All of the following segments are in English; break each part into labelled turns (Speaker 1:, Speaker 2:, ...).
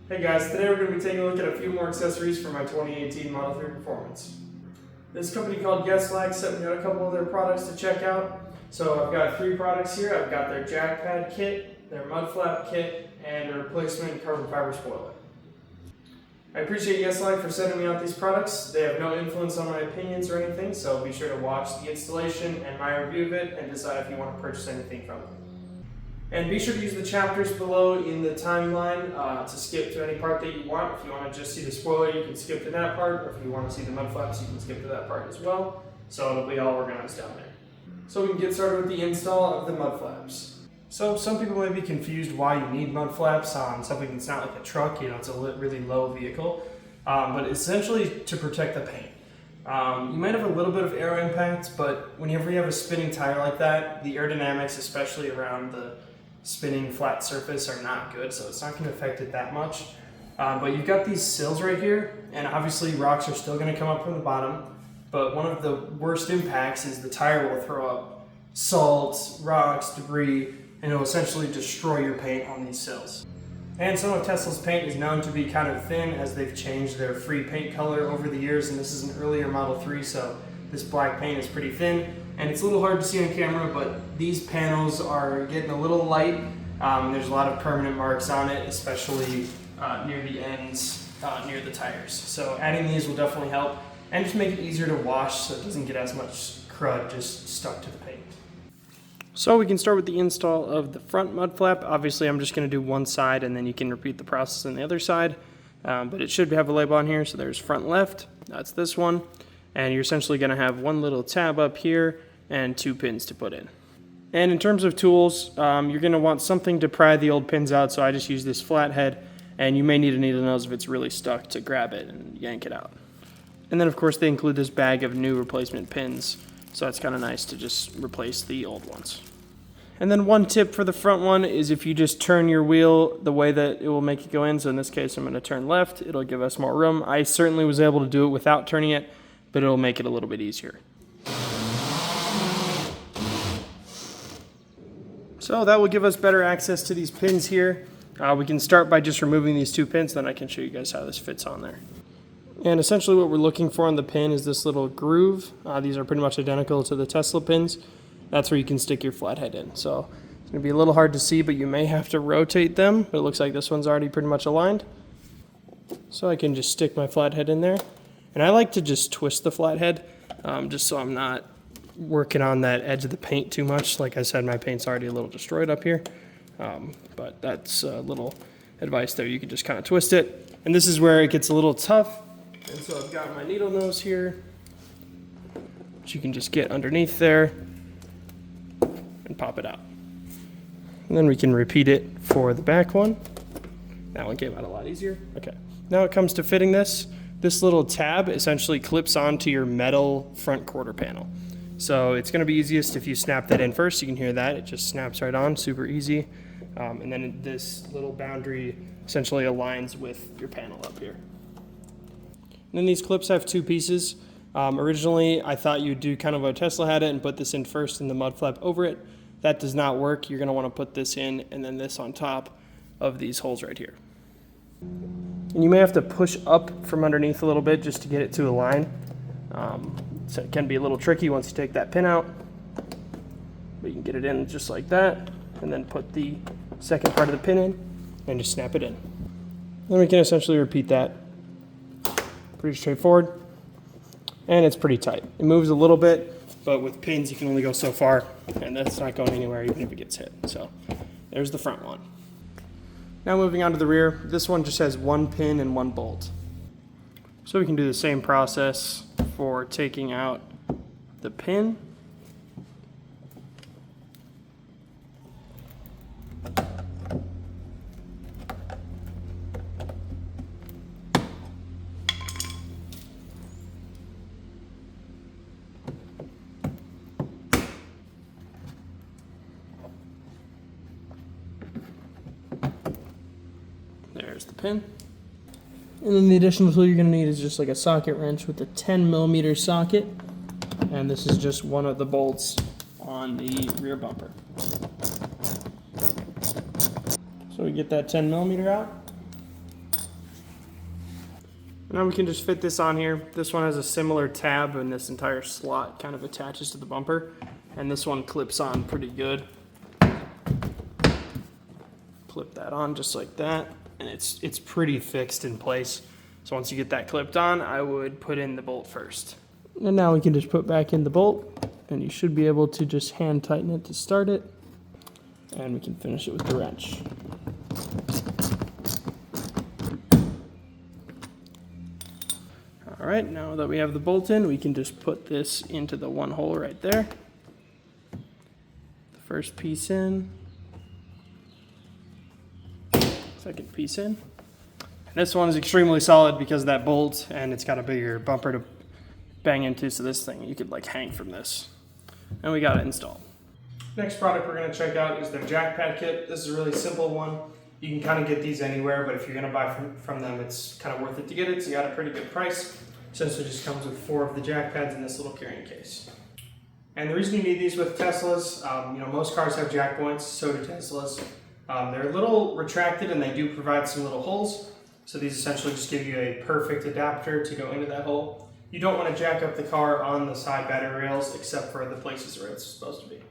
Speaker 1: Hey guys, today we're going to be taking a look at a few more accessories for my 2018 Model 3 Performance. This company called Yeslak sent me out a couple of their products to check out. So I've got 3 products here. I've got their jack pad kit, their mud flap kit, and a replacement carbon fiber spoiler. I appreciate Yeslak for sending me out these products. They have no influence on my opinions or anything, so be sure to watch the installation and my review of it and decide if you want to purchase anything from it. And be sure to use the chapters below in the timeline to skip to any part that you want. If you want to just see the spoiler, you can skip to that part, or if you want to see the mud flaps, you can skip to that part as well. So it'll be all organized down there. So we can get started with the install of the mud flaps. So some people may be confused why you need mud flaps on something that's not like a truck, it's a really low vehicle, but essentially to protect the paint. You might have a little bit of air impact, but whenever you have a spinning tire like that, the aerodynamics, especially around the spinning flat surface, are not good, so it's not going to affect it that much. But you've got these sills right here, and obviously rocks are still going to come up from the bottom, but one of the worst impacts is the tire will throw up salt, rocks, debris, and it will essentially destroy your paint on these sills. And some of Tesla's paint is known to be kind of thin, as they've changed their free paint color over the years, and this is an earlier Model 3, so this black paint is pretty thin, and it's a little hard to see on camera, but these panels are getting a little light. There's a lot of permanent marks on it, especially near the ends, near the tires. So adding these will definitely help, and just make it easier to wash so it doesn't get as much crud just stuck to the paint. So we can start with the install of the front mud flap. Obviously I'm just going to do one side, and then you can repeat the process on the other side, but it should have a label on here. So there's front left, that's this one, and you're essentially going to have one little tab up here and 2 pins to put in. And in terms of tools, you're going to want something to pry the old pins out, so I just use this flathead, and you may need a needle nose if it's really stuck to grab it and yank it out. And then of course they include this bag of new replacement pins, so it's kind of nice to just replace the old ones. And then one tip for the front one is if you just turn your wheel the way that it will make it go in, so in this case I'm going to turn left, it'll give us more room. I certainly was able to do it without turning it, but it'll make it a little bit easier. So that will give us better access to these pins here. We can start by just removing these 2 pins, then I can show you guys how this fits on there. And essentially what we're looking for on the pin is this little groove. These are pretty much identical to the Tesla pins. That's where you can stick your flathead in. So it's going to be a little hard to see, but you may have to rotate them. But it looks like this one's already pretty much aligned. So I can just stick my flathead in there. And I like to just twist the flathead, just so I'm not working on that edge of the paint too much. Like I said, my paint's already a little destroyed up here, but that's a little advice there. You can just kind of twist it, and this is where it gets a little tough. And so I've got my needle nose here, which you can just get underneath there and pop it out. And then we can repeat it for the back one. That one came out a lot easier. Okay, now it comes to fitting this. This little tab essentially clips onto your metal front quarter panel. So it's going to be easiest if you snap that in first. You can hear that. It just snaps right on, super easy. And then this little boundary essentially aligns with your panel up here. And then these clips have 2 pieces. Originally, I thought you'd do kind of what Tesla had it and put this in first and the mud flap over it. That does not work. You're going to want to put this in and then this on top of these holes right here. And you may have to push up from underneath a little bit just to get it to align. So it can be a little tricky once you take that pin out, but you can get it in just like that, and then put the second part of the pin in and just snap it in. Then we can essentially repeat that. Pretty straightforward, and it's pretty tight. It moves a little bit, but with pins you can only go so far, and that's not going anywhere even if it gets hit. So there's the front one. Now moving on to the rear, this one just has 1 pin and 1 bolt. So we can do the same process for taking out the pin. There's the pin. And then the additional tool you're going to need is just like a socket wrench with a 10mm socket. And this is just one of the bolts on the rear bumper. So we get that 10mm out. Now we can just fit this on here. This one has a similar tab, and this entire slot kind of attaches to the bumper, and this one clips on pretty good. Clip that on just like that, and it's pretty fixed in place. So once you get that clipped on, I would put in the bolt first. And now we can just put back in the bolt, and you should be able to just hand tighten it to start it, and we can finish it with the wrench. All right, now that we have the bolt in, we can just put this into the one hole right there. The first piece in, second piece in. This one is extremely solid because of that bolt, and it's got a bigger bumper to bang into, so this thing, you could like hang from this. And we got it installed. Next product we're going to check out is their jack pad kit. This is a really simple one. You can kind of get these anywhere, but if you're going to buy from them, it's kind of worth it to get it, so you got a pretty good price. Essentially just comes with 4 of the jack pads in this little carrying case. And the reason you need these with Teslas, most cars have jack points, so do Teslas. They're a little retracted, and they do provide some little holes. So these essentially just give you a perfect adapter to go into that hole. You don't want to jack up the car on the side battery rails except for the places where it's supposed to be.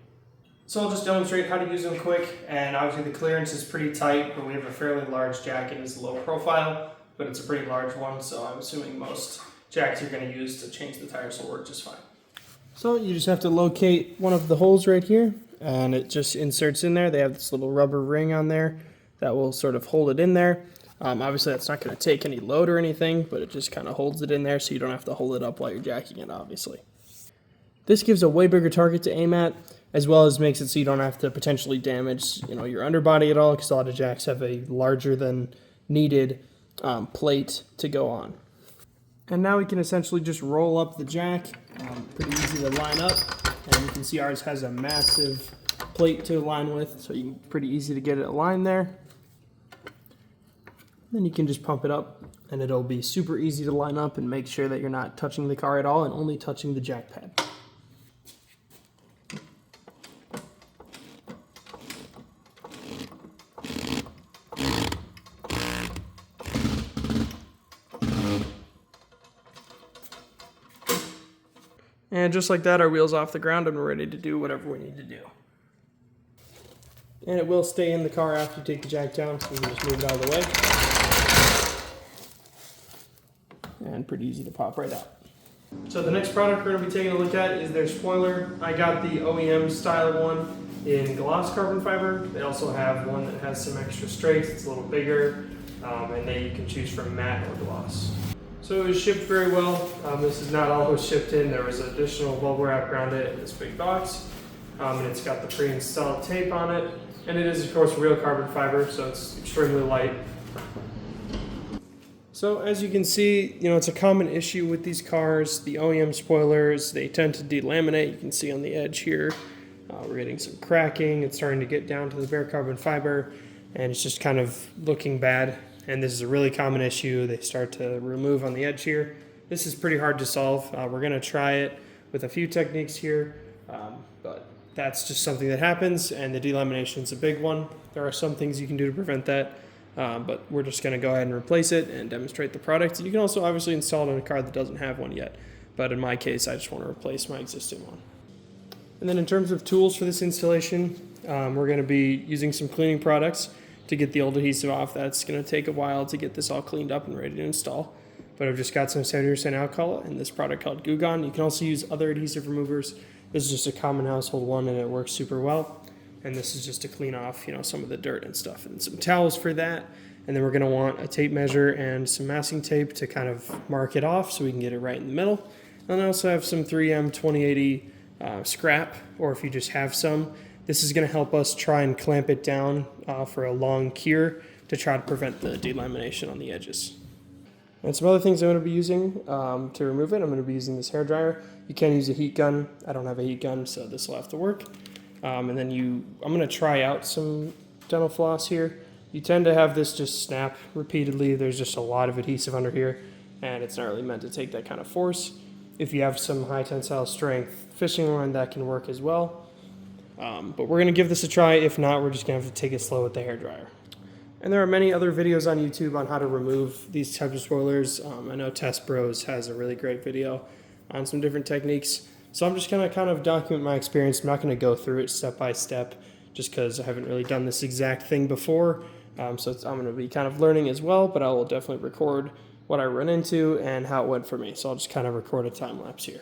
Speaker 1: So I'll just demonstrate how to use them quick, and obviously the clearance is pretty tight, but we have a fairly large jack. It is low profile, but it's a pretty large one, so I'm assuming most jacks you're going to use to change the tires will work just fine. So you just have to locate one of the holes right here, and it just inserts in there. They have this little rubber ring on there that will sort of hold it in there. Obviously that's not going to take any load or anything, but it just kind of holds it in there so you don't have to hold it up while you're jacking it, obviously. This gives a way bigger target to aim at, as well as makes it so you don't have to potentially damage your underbody at all, because a lot of jacks have a larger than needed plate to go on. And now we can essentially just roll up the jack, pretty easy to line up, and you can see ours has a massive plate to align with, so pretty easy to get it aligned there. Then you can just pump it up, and it'll be super easy to line up and make sure that you're not touching the car at all and only touching the jack pad. And just like that, our wheel's off the ground and we're ready to do whatever we need to do. And it will stay in the car after you take the jack down, so we can just move it out of the way. And pretty easy to pop right out. So the next product we're going to be taking a look at is their spoiler. I got the OEM style one in gloss carbon fiber. They also have one that has some extra strength. It's a little bigger, and then you can choose from matte or gloss. So it was shipped very well. This is not all it was shipped in. There was additional bubble wrap around it in this big box. And it's got the pre-installed tape on it. And it is, of course, real carbon fiber, so it's extremely light. So as you can see, it's a common issue with these cars. The OEM spoilers, they tend to delaminate. You can see on the edge here, we're getting some cracking. It's starting to get down to the bare carbon fiber, and it's just kind of looking bad. And this is a really common issue. They start to remove on the edge here. This is pretty hard to solve. We're gonna try it with a few techniques here, but that's just something that happens, and the delamination is a big one. There are some things you can do to prevent that, but we're just gonna go ahead and replace it and demonstrate the product. You can also obviously install it on a car that doesn't have one yet, but in my case, I just wanna replace my existing one. And then in terms of tools for this installation, we're gonna be using some cleaning products to get the old adhesive off. That's going to take a while to get this all cleaned up and ready to install. But I've just got some 70% alcohol and this product called Goo Gone. You can also use other adhesive removers. This is just a common household one and it works super well. And this is just to clean off, some of the dirt and stuff. And some towels for that. And then we're going to want a tape measure and some masking tape to kind of mark it off so we can get it right in the middle. And I also have some 3M 2080 scrap, or if you just have some. This is going to help us try and clamp it down for a long cure to try to prevent the delamination on the edges. And some other things I'm going to be using to remove it. I'm going to be using this hairdryer. You can use a heat gun. I don't have a heat gun, so this will have to work. And then I'm going to try out some dental floss here. You tend to have this just snap repeatedly. There's just a lot of adhesive under here, and it's not really meant to take that kind of force. If you have some high tensile strength fishing line, that can work as well. But we're going to give this a try. If not, we're just going to have to take it slow with the hairdryer. And there are many other videos on YouTube on how to remove these types of spoilers. I know Test Bros has a really great video on some different techniques. So I'm just going to kind of document my experience. I'm not going to go through it step by step just because I haven't really done this exact thing before. I'm going to be kind of learning as well, but I will definitely record what I run into and how it went for me. So I'll just kind of record a time lapse here.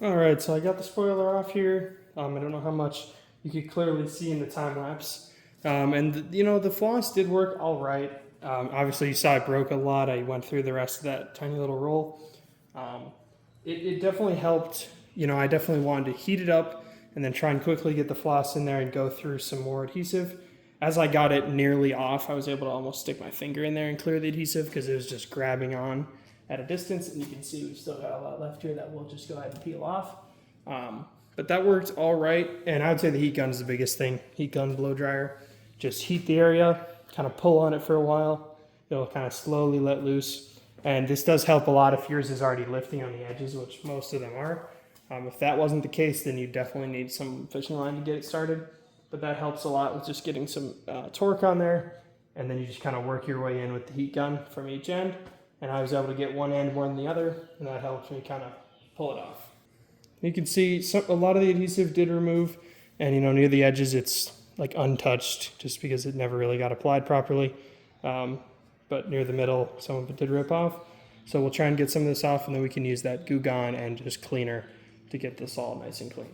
Speaker 1: All right, so I got the spoiler off here. I don't know how much you could clearly see in the time lapse. The floss did work all right. Obviously, you saw it broke a lot. I went through the rest of that tiny little roll. It definitely helped. I definitely wanted to heat it up and then try and quickly get the floss in there and go through some more adhesive. As I got it nearly off, I was able to almost stick my finger in there and clear the adhesive because it was just grabbing on at a distance. And you can see we've still got a lot left here that we'll just go ahead and peel off. But that worked all right. And I would say the heat gun is the biggest thing. Heat gun blow dryer. Just heat the area, kind of pull on it for a while. It'll kind of slowly let loose. And this does help a lot if yours is already lifting on the edges, which most of them are. If that wasn't the case, then you definitely need some fishing line to get it started. But that helps a lot with just getting some torque on there. And then you just kind of work your way in with the heat gun from each end. And I was able to get one end more than the other, and that helped me kind of pull it off. You can see a lot of the adhesive did remove, and near the edges it's like untouched just because it never really got applied properly. But near the middle, some of it did rip off. So we'll try and get some of this off, and then we can use that Goo Gone and just cleaner to get this all nice and clean.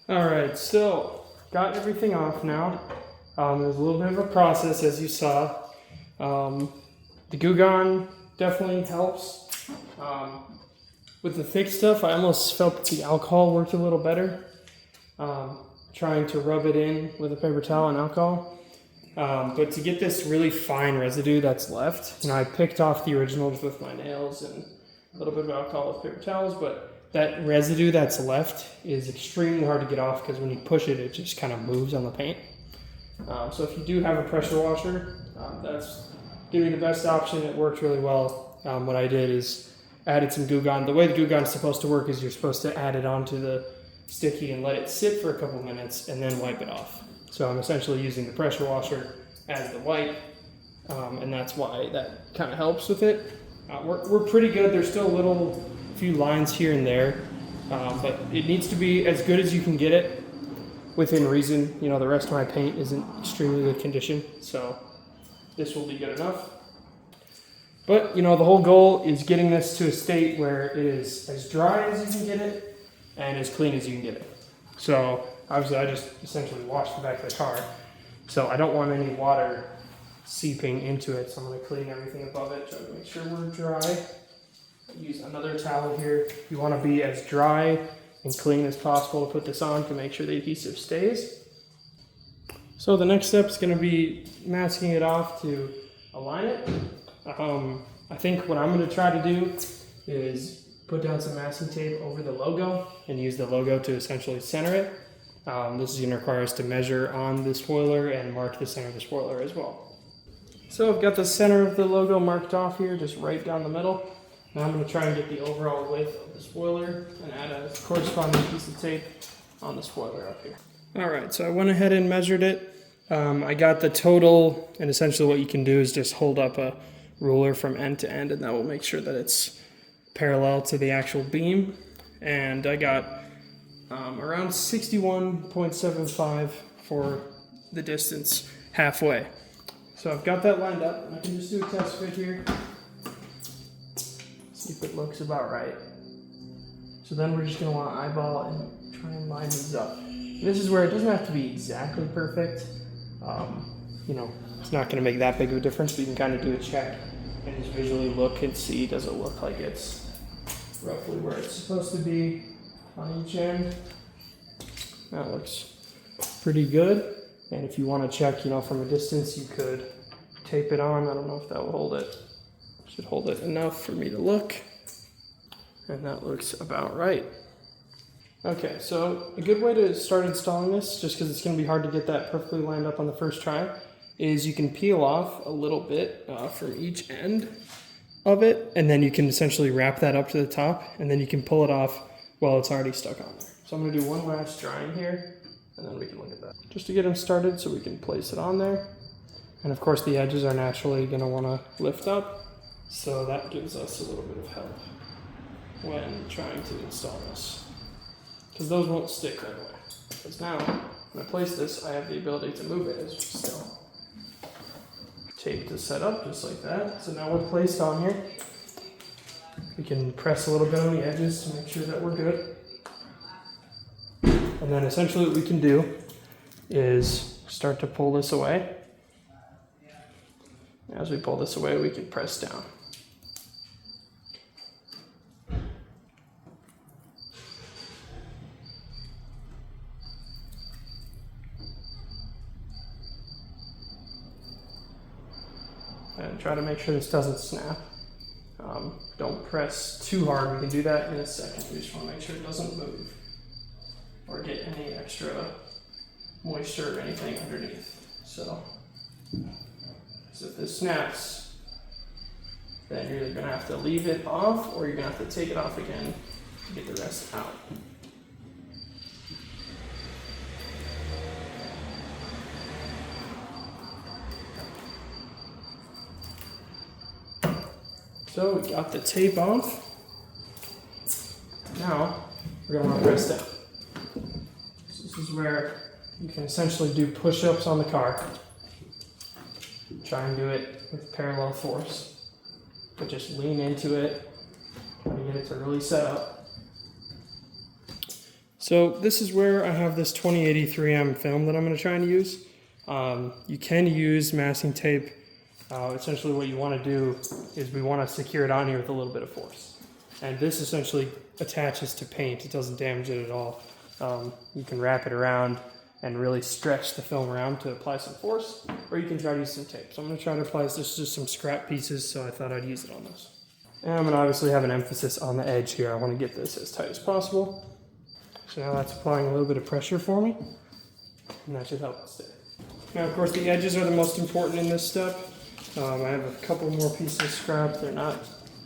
Speaker 1: All right, so got everything off now. There's a little bit of a process, as you saw. The Goo Gone definitely helps. With the thick stuff, I almost felt that the alcohol worked a little better. Trying to rub it in with a paper towel and alcohol. But to get this really fine residue that's left, I picked off the originals with my nails and a little bit of alcohol with paper towels, but that residue that's left is extremely hard to get off because when you push it, it just kind of moves on the paint. So if you do have a pressure washer, that's giving you the best option. It worked really well. What I did is added some Goo Gone. The way the Goo Gone is supposed to work is you're supposed to add it onto the sticky and let it sit for a couple minutes and then wipe it off. So I'm essentially using the pressure washer as the wipe, and that's why that kind of helps with it. We're pretty good. There's still few lines here and there, but it needs to be as good as you can get it within reason. The rest of my paint isn't extremely good condition, so this will be good enough. But, you know, the whole goal is getting this to a state where it is as dry as you can get it and as clean as you can get it. So, obviously, I just essentially washed the back of the car. So, I don't want any water seeping into it. So, I'm going to clean everything above it, try to make sure we're dry. Use another towel here. You want to be as dry and clean as possible to put this on to make sure the adhesive stays. So, the next step is going to be masking it off to align it. I think what I'm going to try to do is put down some masking tape over the logo and use the logo to essentially center it. This is going to require us to measure on the spoiler and mark the center of the spoiler as well. So I've got the center of the logo marked off here, just right down the middle. Now I'm going to try and get the overall width of the spoiler and add a corresponding piece of tape on the spoiler up here. Alright, so I went ahead and measured it. I got the total, and essentially what you can do is just hold up a ruler from end to end, and that will make sure that it's parallel to the actual beam. And I got around 61.75 for the distance halfway. So I've got that lined up, and I can just do a test fit here. See if it looks about right. So then we're just going to want to eyeball and try and line these up. This is where it doesn't have to be exactly perfect. You know, it's not going to make that big of a difference, but you can kind of do a check and just visually look and see, does it look like it's roughly where it's supposed to be on each end. That looks pretty good. And if you want to check, you know, from a distance, you could tape it on. I don't know if that will hold it. Should hold it enough for me to look. And that looks about right. Okay, so a good way to start installing this, just because it's going to be hard to get that perfectly lined up on the first try, is you can peel off a little bit from each end of it, and then you can essentially wrap that up to the top, and then you can pull it off while it's already stuck on there. So I'm going to do one last drying here, and then we can look at that. Just to get them started so we can place it on there. And of course the edges are naturally going to want to lift up, so that gives us a little bit of help when trying to install this. Because those won't stick right away. Because now, when I place this, I have the ability to move it as we still tape to set up just like that. So now we're placed on here. We can press a little bit on the edges to make sure that we're good. And then essentially what we can do is start to pull this away. As we pull this away, we can press down. And try to make sure this doesn't snap. Don't press too hard. We can do that in a second. We just want to make sure it doesn't move or get any extra moisture or anything underneath. So if this snaps, then you're either going to have to leave it off or you're going to have to take it off again to get the rest out. So we got the tape off. Now we're going to want to press down. So this is where you can essentially do push-ups on the car. Try and do it with parallel force. But just lean into it, try to get it to really set up. So this is where I have this 2080 3M film that I'm going to try and use. You can use masking tape. Essentially what you want to do is we want to secure it on here with a little bit of force. And this essentially attaches to paint. It doesn't damage it at all. You can wrap it around and really stretch the film around to apply some force, or you can try to use some tape. So I'm going to try to apply this to just some scrap pieces, so I thought I'd use it on this. And I'm going to obviously have an emphasis on the edge here. I want to get this as tight as possible. So now that's applying a little bit of pressure for me, and that should help us stay. Now, of course, the edges are the most important in this step. I have a couple more pieces of scrap. They're not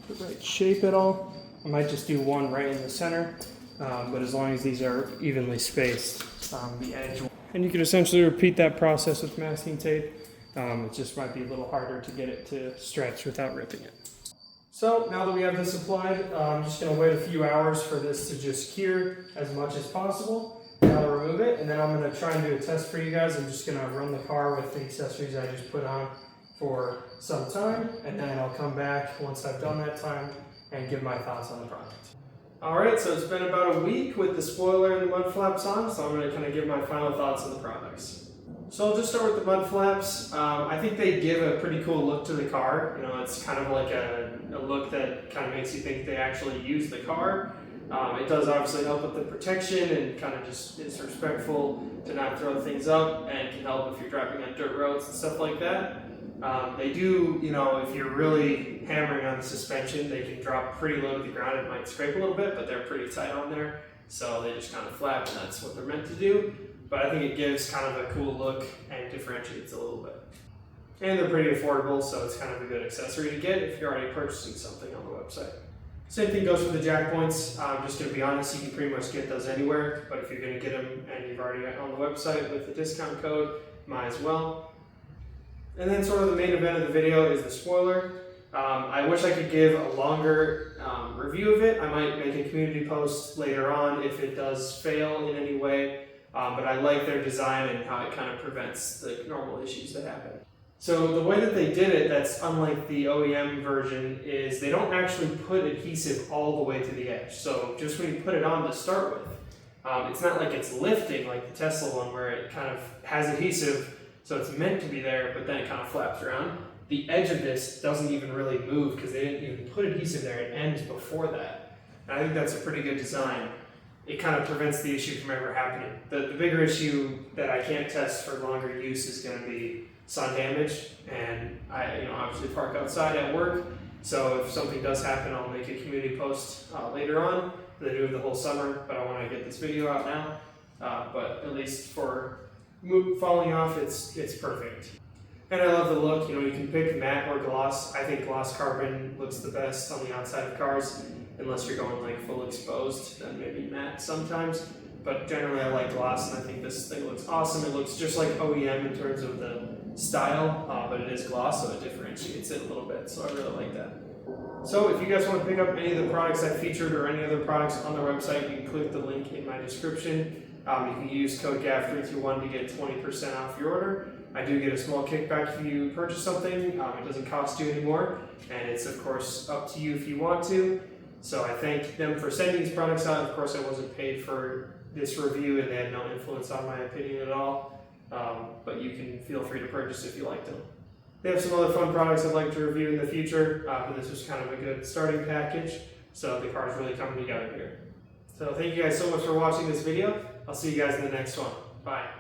Speaker 1: the right shape at all. I might just do one right in the center, but as long as these are evenly spaced, the edge. And you can essentially repeat that process with masking tape. It just might be a little harder to get it to stretch without ripping it. So now that we have this applied, I'm just going to wait a few hours for this to just cure as much as possible. Now to remove it, and then I'm going to try and do a test for you guys. I'm just going to run the car with the accessories I just put on for some time, and then I'll come back once I've done that time and give my thoughts on the product. Alright, so it's been about a week with the spoiler and the mud flaps on, so I'm going to kind of give my final thoughts on the products. So I'll just start with the mud flaps. I think they give a pretty cool look to the car. You know, it's kind of like a look that kind of makes you think they actually use the car. It does obviously help with the protection and kind of just is respectful to not throw things up, and can help if you're driving on dirt roads and stuff like that. They do, you know, if you're really hammering on the suspension, they can drop pretty low to the ground. It might scrape a little bit, but they're pretty tight on there. So they just kind of flap, and that's what they're meant to do. But I think it gives kind of a cool look and differentiates a little bit. And they're pretty affordable, so it's kind of a good accessory to get if you're already purchasing something on the website. Same thing goes for the jack points. I'm just going to be honest, you can pretty much get those anywhere, but if you're going to get them and you've already on the website with the discount code, might as well. And then sort of the main event of the video is the spoiler. I wish I could give a longer review of it. I might make a community post later on if it does fail in any way, but I like their design and how it kind of prevents the normal issues that happen. So the way that they did it, that's unlike the OEM version, is they don't actually put adhesive all the way to the edge. So just when you put it on to start with, it's not like it's lifting like the Tesla one where it kind of has adhesive, so it's meant to be there, but then it kind of flaps around. The edge of this doesn't even really move because they didn't even put adhesive there. It ends before that. And I think that's a pretty good design. It kind of prevents the issue from ever happening. The bigger issue that I can't test for longer use is going to be sun damage, and I obviously park outside at work, so if something does happen, I'll make a community post later on that I do the whole summer, but I want to get this video out now. But at least for falling off, it's perfect. And I love the look. You know, you can pick matte or gloss. I think gloss carbon looks the best on the outside of cars, unless you're going like full exposed, then maybe matte sometimes. But generally I like gloss, and I think this thing looks awesome. It looks just like OEM in terms of the style, but it is gloss, so it differentiates it a little bit, so I really like that. So if you guys want to pick up any of the products I featured or any other products on their website, you can click the link in my description. You can use code GAV321 to get 20% off your order. I do get a small kickback if you purchase something. It doesn't cost you anymore, and it's of course up to you if you want to. So I thank them for sending these products out. Of course, I wasn't paid for this review, and they had no influence on my opinion at all. But you can feel free to purchase if you like them. They have some other fun products I'd like to review in the future, but this was kind of a good starting package. So the car's really coming together here. So thank you guys so much for watching this video. I'll see you guys in the next one. Bye.